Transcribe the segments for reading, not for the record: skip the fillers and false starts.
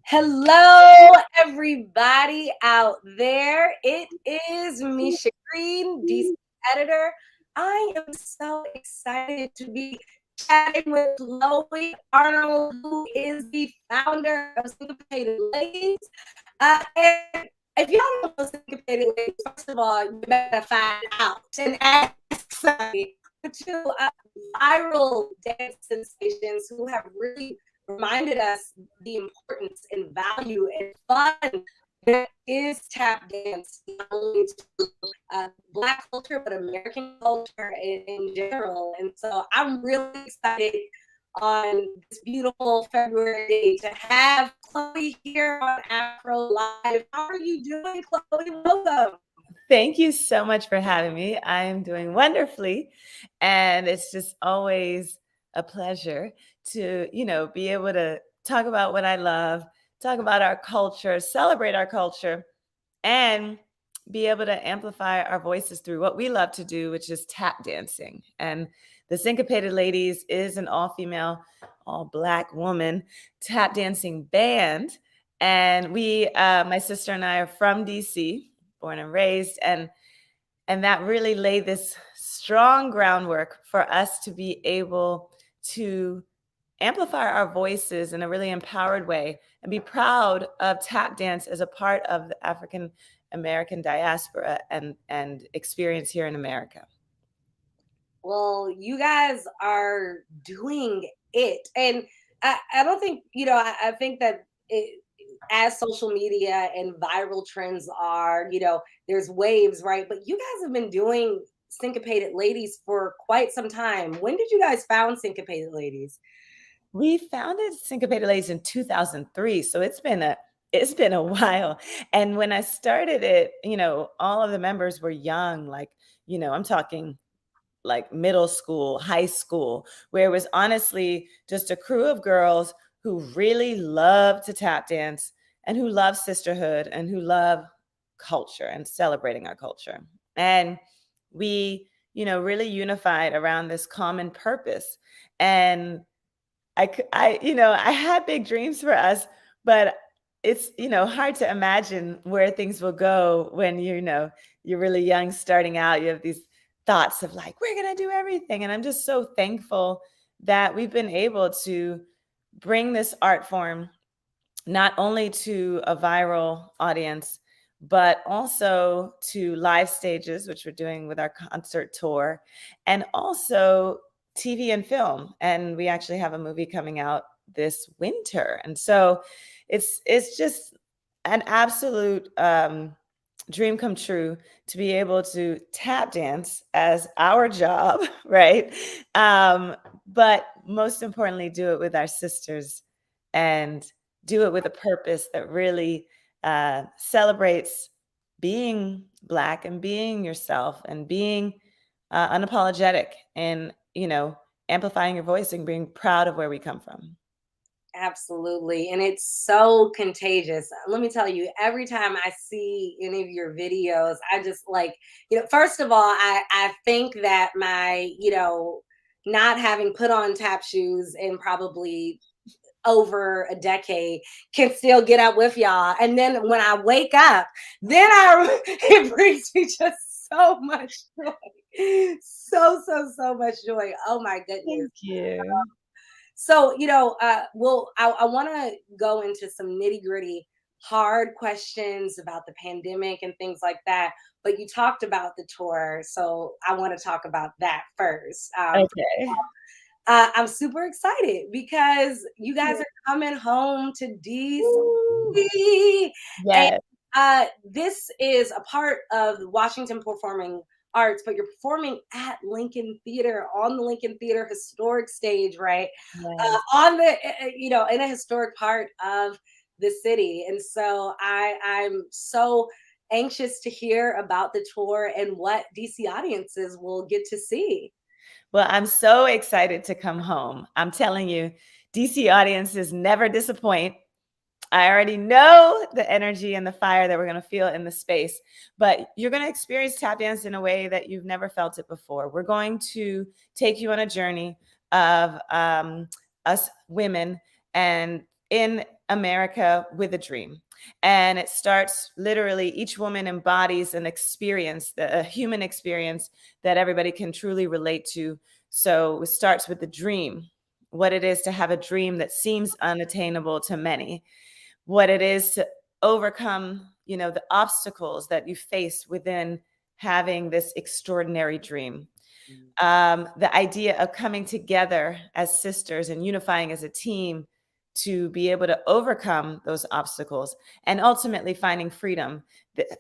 Hello, everybody out there. It is Misha Green, DC editor. I am so excited to be chatting with Chloe Arnold, who is the founder of Syncopated Ladies. And if y'all don't know Syncopated Ladies, first of all, you better find out and ask somebody. Two viral dance sensations who have really reminded us the importance and value and fun that is tap dance, not only to Black culture, but American culture in general. And so I'm really excited on this beautiful February day to have Chloe here on Afro Live. How are you doing, Chloe? Welcome. Thank you so much for having me. I am doing wonderfully. And it's just always a pleasure to, be able to talk about what I love, talk about our culture, celebrate our culture, and be able to amplify our voices through what we love to do, which is tap dancing. And the Syncopated Ladies is an all-female, all-Black woman tap dancing band. And my sister and I are from DC, born and raised, and that really laid this strong groundwork for us to be able to amplify our voices in a really empowered way and be proud of tap dance as a part of the African American diaspora and experience here in America. Well, you guys are doing it. And I don't think, I think that as social media and viral trends are, there's waves, right? But you guys have been doing Syncopated Ladies for quite some time. When did you guys found Syncopated Ladies? We founded Syncopated Ladies in 2003, so it's been a while. And when I started it, all of the members were young, like, I'm talking like middle school, high school, where it was honestly just a crew of girls who really love to tap dance and who love sisterhood and who love culture and celebrating our culture. And we, really unified around this common purpose. And I had big dreams for us, but it's, hard to imagine where things will go when, you're really young, starting out. You have these thoughts of like, we're going to do everything. And I'm just so thankful that we've been able to bring this art form not only to a viral audience, but also to live stages, which we're doing with our concert tour, and also TV and film. And we actually have a movie coming out this winter. And so it's just an absolute dream come true to be able to tap dance as our job, right? But most importantly, do it with our sisters and do it with a purpose that really celebrates being Black and being yourself and being unapologetic and, amplifying your voice and being proud of where we come from. Absolutely. And it's so contagious. Let me tell you, every time I see any of your videos, I just like, first of all, I think that my, not having put on tap shoes in probably over a decade can still get up with y'all. And then when I wake up, then it brings me just so much joy. So much joy. Oh my goodness. Thank you. So, I want to go into some nitty gritty, hard questions about the pandemic and things like that. But you talked about the tour. So I want to talk about that first. Okay. I'm super excited because you guys are coming home to DC. And Yes. this is a part of the Washington Performing Arts, but you're performing at Lincoln Theater on the Lincoln Theater historic stage, right? Yes. On the, in a historic part of the city. And so I'm so anxious to hear about the tour and what DC audiences will get to see. Well, I'm so excited to come home. I'm telling you, DC audiences never disappoint. I already know the energy and the fire that we're going to feel in the space, but you're going to experience tap dance in a way that you've never felt it before. We're going to take you on a journey of us women and in America with a dream. And it starts literally, each woman embodies an experience, a human experience that everybody can truly relate to. So it starts with the dream, what it is to have a dream that seems unattainable to many, what it is to overcome, the obstacles that you face within having this extraordinary dream. The idea of coming together as sisters and unifying as a team to be able to overcome those obstacles and ultimately finding freedom,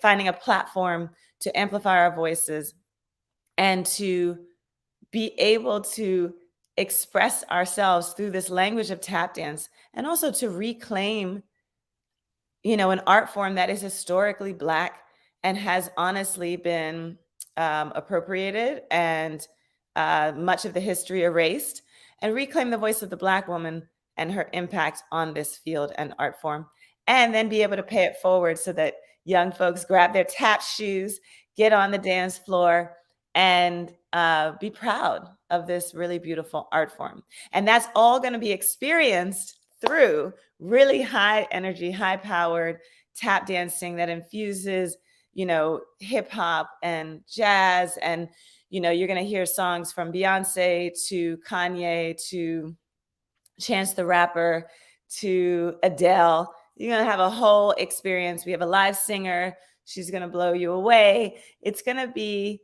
finding a platform to amplify our voices and to be able to express ourselves through this language of tap dance, and also to reclaim, an art form that is historically Black and has honestly been appropriated and much of the history erased, and reclaim the voice of the Black woman and her impact on this field and art form, and then be able to pay it forward so that young folks grab their tap shoes, get on the dance floor, and be proud of this really beautiful art form. And that's all going to be experienced through really high energy, high powered tap dancing that infuses, hip hop and jazz. And, you're going to hear songs from Beyonce to Kanye to Chance the Rapper to Adele. You're going to have a whole experience. We have a live singer. She's going to blow you away. It's going to be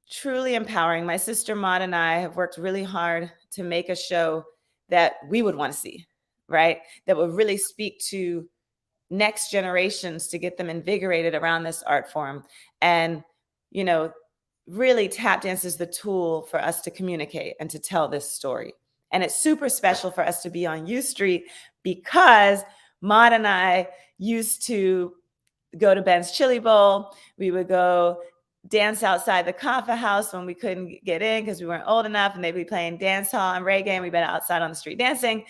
truly empowering. My sister Maud and I have worked really hard to make a show that we would want to see, right? That would really speak to next generations to get them invigorated around this art form. And, really tap dance is the tool for us to communicate and to tell this story. And it's super special for us to be on U Street because Maud and I used to go to Ben's Chili Bowl. We would go dance outside the Kaffa house when we couldn't get in because we weren't old enough, and they'd be playing dance hall and reggae, and we've been outside on the street dancing.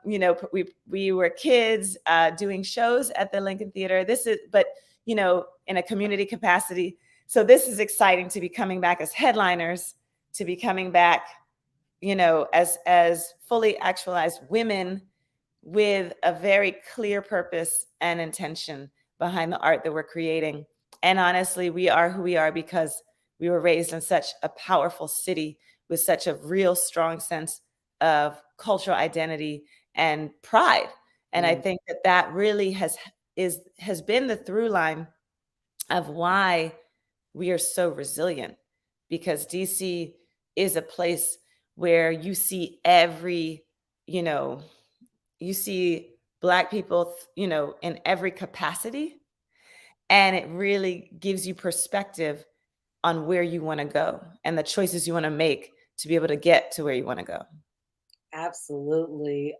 We were kids doing shows at the Lincoln Theater. But in a community capacity. So this is exciting to be coming back as headliners, to be coming back, as fully actualized women with a very clear purpose and intention behind the art that we're creating. And honestly, we are who we are because we were raised in such a powerful city with such a real strong sense of cultural identity and pride. And I think that really has been the through line of why we are so resilient, because DC is a place where you see you see Black people, in every capacity. And it really gives you perspective on where you want to go and the choices you want to make to be able to get to where you want to go. Absolutely.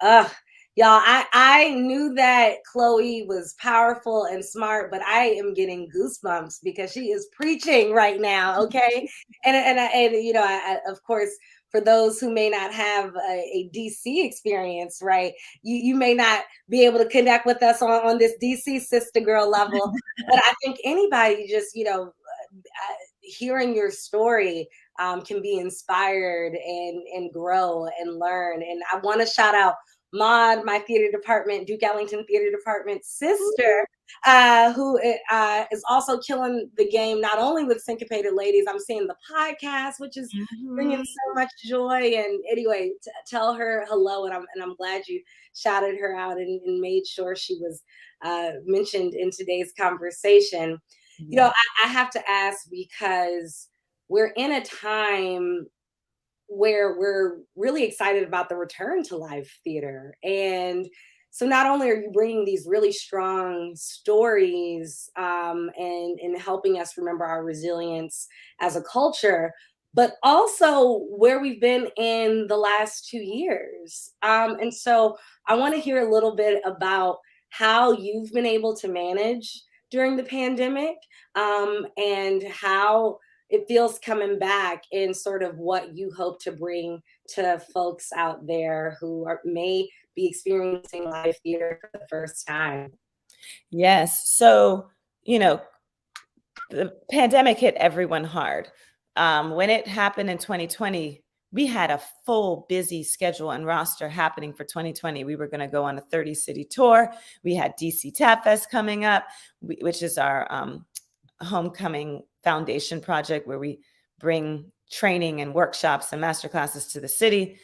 Y'all, I knew that Chloe was powerful and smart, but I am getting goosebumps because she is preaching right now. Okay. And of course, for those who may not have a DC experience, right? You may not be able to connect with us on this DC sister girl level, but I think anybody just, hearing your story can be inspired and grow and learn. And I want to shout out Maud, my theater department, Duke Ellington Theater Department sister, who is also killing the game, not only with Syncopated Ladies. I'm seeing the podcast, which is bringing so much joy. And anyway, tell her hello, and I'm glad you shouted her out and made sure she was mentioned in today's conversation. I have to ask, because we're in a time where we're really excited about the return to live theater. And so not only are you bringing these really strong stories and helping us remember our resilience as a culture, but also where we've been in the last 2 years. And so I want to hear a little bit about how you've been able to manage during the pandemic, and how it feels coming back, and sort of what you hope to bring to folks out there who may be experiencing live theater for the first time. Yes. So, the pandemic hit everyone hard. When it happened in 2020, we had a full busy schedule and roster happening for 2020. We were going to go on a 30-city tour. We had DC Tap Fest coming up, which is our homecoming foundation project where we bring training and workshops and master classes to the city.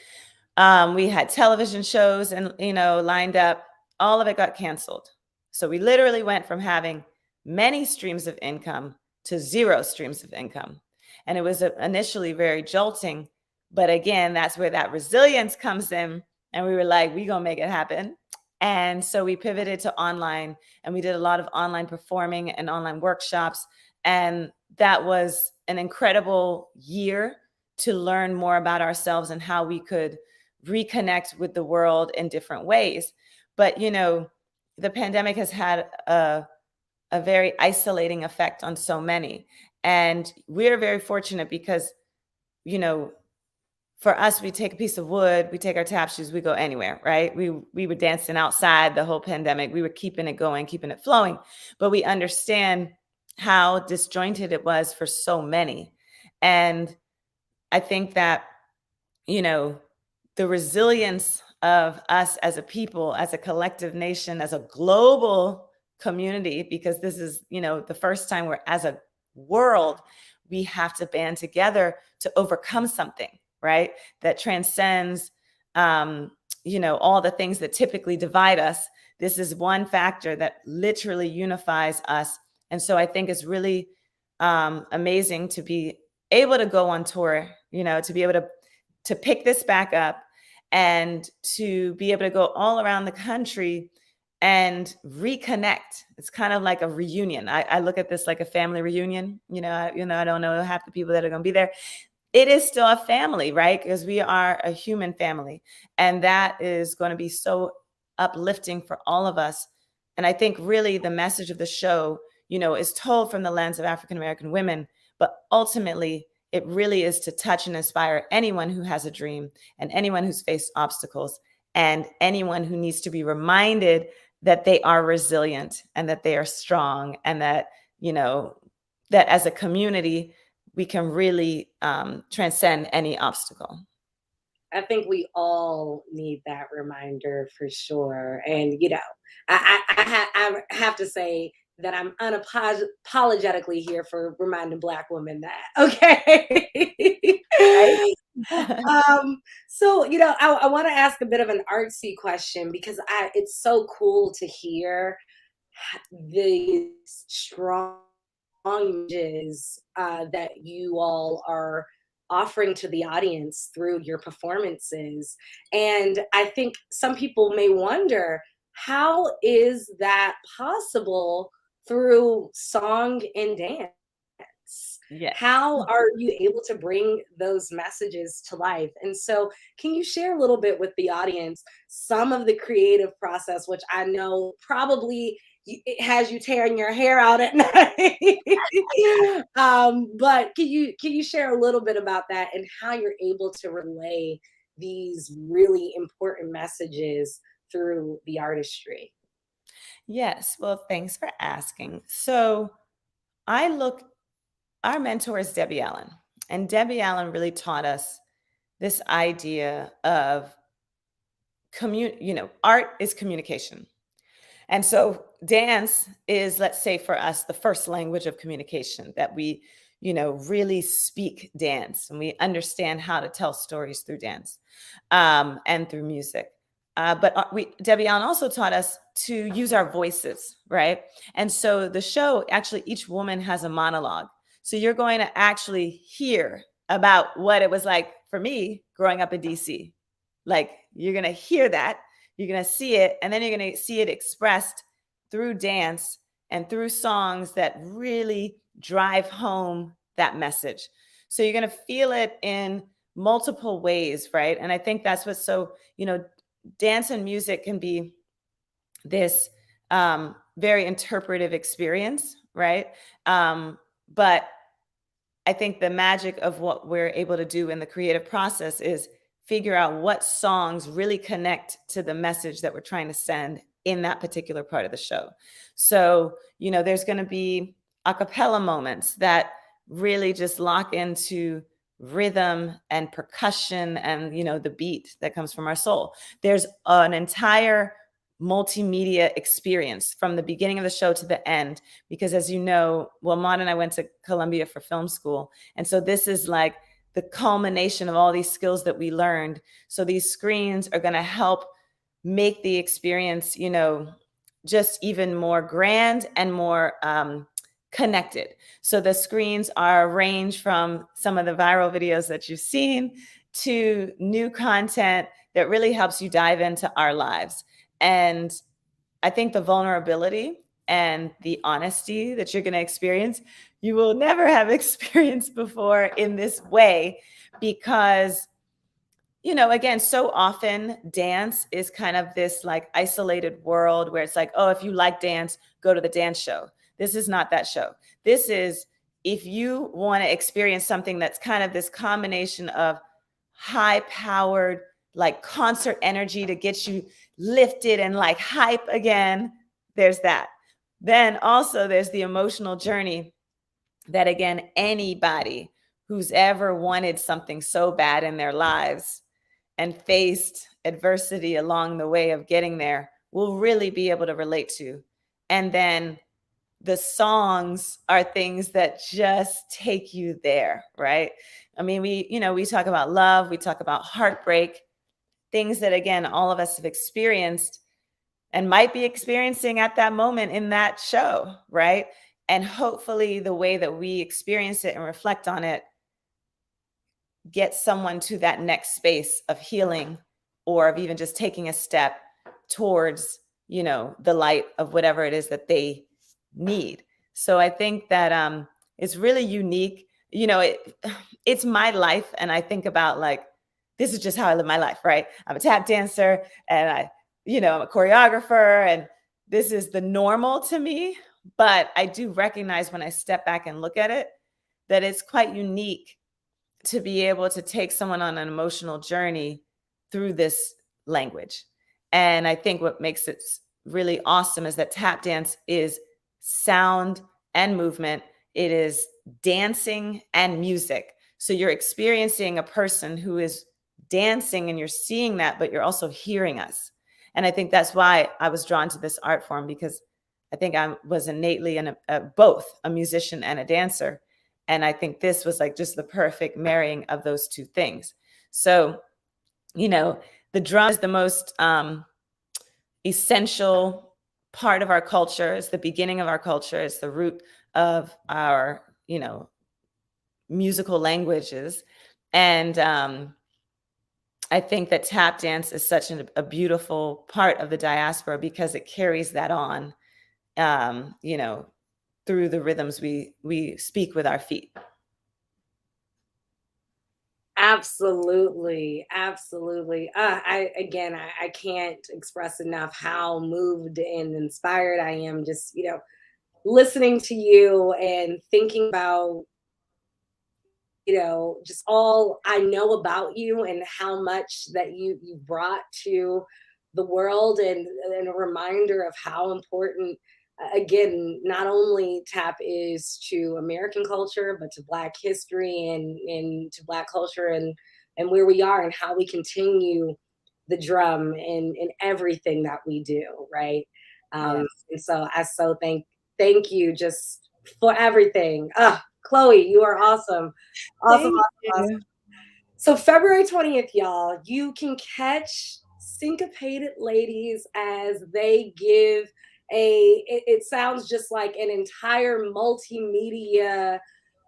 We had television shows and, lined up. All of it got canceled. So we literally went from having many streams of income to 0 streams of income. And it was initially very jolting. But again, that's where that resilience comes in. And we were like, we're going to make it happen. And so we pivoted to online, and we did a lot of online performing and online workshops. And that was an incredible year to learn more about ourselves and how we could reconnect with the world in different ways. But, the pandemic has had a very isolating effect on so many. And we're very fortunate because, for us, we take a piece of wood, we take our tap shoes, we go anywhere, right? We were dancing outside the whole pandemic. We were keeping it going, keeping it flowing. But we understand how disjointed it was for so many. And I think that, the resilience of us as a people, as a collective nation, as a global community, because this is, the first time where as a world, we have to band together to overcome something, right? That transcends, all the things that typically divide us. This is one factor that literally unifies us. And so I think it's really amazing to be able to go on tour, to be able to pick this back up and to be able to go all around the country and reconnect. It's kind of like a reunion. I look at this like a family reunion. I don't know half the people that are going to be there. It is still a family, right? Because we are a human family. And that is going to be so uplifting for all of us. And I think really the message of the show, is told from the lens of African-American women, but ultimately it really is to touch and inspire anyone who has a dream and anyone who's faced obstacles and anyone who needs to be reminded that they are resilient and that they are strong and that, that as a community, we can really transcend any obstacle. I think we all need that reminder for sure. And, I have to say that I'm unapologetically here for reminding Black women that. Okay. Right? So, I want to ask a bit of an artsy question because it's so cool to hear these strong images that you all are offering to the audience through your performances. And I think some people may wonder, how is that possible through song and dance? Yes. How are you able to bring those messages to life? And so, can you share a little bit with the audience some of the creative process, which I know probably it has you tearing your hair out at night? But can you share a little bit about that and how you're able to relay these really important messages through the artistry? Yes. Well, thanks for asking. So our mentor is Debbie Allen, and Debbie Allen really taught us this idea of art is communication. And so dance is, let's say for us, the first language of communication that we, really speak dance and we understand how to tell stories through dance and through music. But Debbie Allen also taught us to use our voices, right? And so the show, actually, each woman has a monologue. So you're going to actually hear about what it was like for me growing up in DC. Like you're going to hear that, you're going to see it, and then you're going to see it expressed through dance and through songs that really drive home that message. So you're going to feel it in multiple ways, right? And I think that's what's so, dance and music can be this very interpretive experience, right? But I think the magic of what we're able to do in the creative process is figure out what songs really connect to the message that we're trying to send in that particular part of the show. So, there's going to be a cappella moments that really just lock into rhythm and percussion and, the beat that comes from our soul. There's an entire multimedia experience from the beginning of the show to the end, because as you know, well, Maud and I went to Columbia for film school. And so this is like the culmination of all these skills that we learned. So these screens are going to help make the experience, just even more grand and more connected. So the screens are range from some of the viral videos that you've seen to new content that really helps you dive into our lives. And I think the vulnerability and the honesty that you're going to experience, you will never have experienced before in this way, because again, so often dance is kind of this like isolated world where it's like, oh, if you like dance, go to the dance show. This is not that show. This is, if you want to experience something that's kind of this combination of high powered, like concert energy to get you lifted and like hype again, there's that. Then also there's the emotional journey that, again, anybody who's ever wanted something so bad in their lives and faced adversity along the way of getting there will really be able to relate to. And then the songs are things that just take you there, right? I mean, we talk about love, we talk about heartbreak, things that, again, all of us have experienced and might be experiencing at that moment in that show, right? And hopefully the way that we experience it and reflect on it get someone to that next space of healing, or of even just taking a step towards, the light of whatever it is that they need. So I think that it's really unique. It's my life. And I think about like, this is just how I live my life, right? I'm a tap dancer and I'm a choreographer, and this is the normal to me. But I do recognize when I step back and look at it, that it's quite unique to be able to take someone on an emotional journey through this language. And I think what makes it really awesome is that tap dance is sound and movement. It is dancing and music. So you're experiencing a person who is dancing and you're seeing that, but you're also hearing us. And I think that's why I was drawn to this art form, because I think I was innately both a musician and a dancer. And I think this was like just the perfect marrying of those two things. So, the drum is the most essential part of our culture. It's the beginning of our culture. It's the root of our, musical languages. And I think that tap dance is such a beautiful part of the diaspora, because it carries that on, through the rhythms we speak with our feet. Absolutely, absolutely. I can't express enough how moved and inspired I am just, listening to you and thinking about, just all I know about you and how much that you brought to the world, and a reminder of how important, again, not only tap is to American culture, but to Black history and to Black culture, and where we are and how we continue the drum in everything that we do, right? Yes. And so I so thank you just for everything. Chloe, you are awesome. Awesome, Thank awesome, awesome. you. So February 20th, y'all, you can catch Syncopated Ladies as they give it sounds just like an entire multimedia,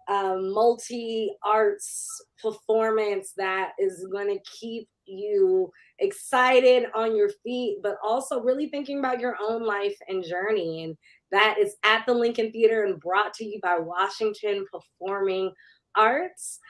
multi arts performance that is going to keep you excited on your feet, but also really thinking about your own life and journey. And that is at the Lincoln Theater and brought to you by Washington Performing Arts.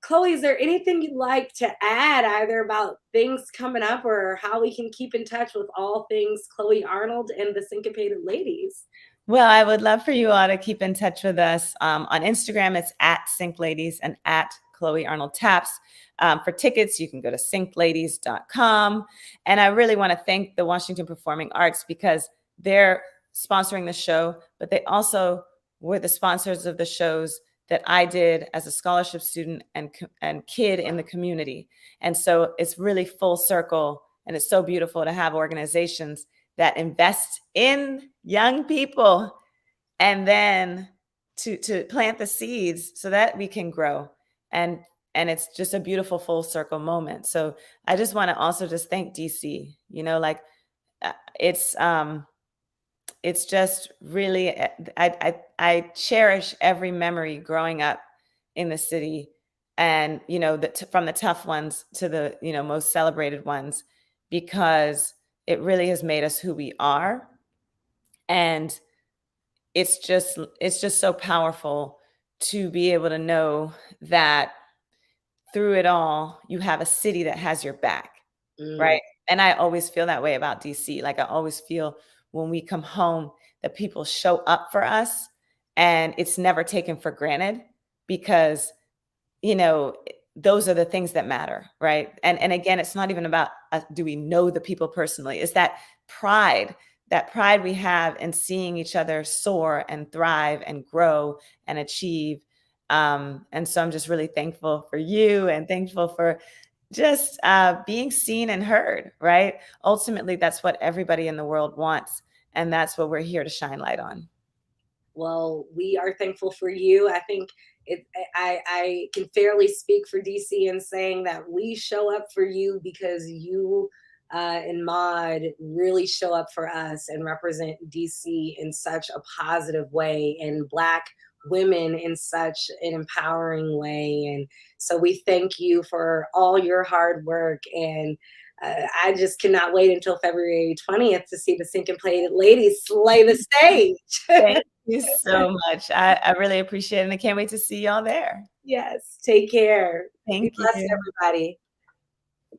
Chloe, is there anything you'd like to add, either about things coming up or how we can keep in touch with all things Chloe Arnold and the Syncopated Ladies? Well, I would love for you all to keep in touch with us. On Instagram, it's at Sync Ladies and at Chloe Arnold Taps. For tickets, you can go to synkladies.com. And I really want to thank the Washington Performing Arts, because they're sponsoring the show, but they also were the sponsors of the shows that I did as a scholarship student and kid in the community. And so it's really full circle, and it's so beautiful to have organizations that invest in young people and then to plant the seeds so that we can grow. And it's just a beautiful full circle moment. So I just want to also just thank DC, like uh, it's um it's just really I cherish every memory growing up in the city, and from the tough ones to the most celebrated ones, because it really has made us who we are. And it's just so powerful to be able to know that through it all you have a city that has your back, Mm. right? And I always feel that way about DC. Like, I always feel when we come home that people show up for us, and it's never taken for granted, because you know, those are the things that matter, right? And again, it's not even about do we know the people personally? It's pride, that pride we have in seeing each other soar and thrive and grow and achieve. And so I'm just really thankful for you, and thankful for just being seen and heard, right? Ultimately, that's what everybody in the world wants. And that's what we're here to shine light on. Well, we are thankful for you. I think I can fairly speak for DC in saying that we show up for you because you and Maud really show up for us and represent DC in such a positive way, and Black women in such an empowering way. And so we thank you for all your hard work. And I just cannot wait until February 20th to see the Syncopated ladies slay the stage. Thank you so much. I really appreciate it, and I can't wait to see y'all there. Yes. Take care. Be Thank blessed, you. everybody.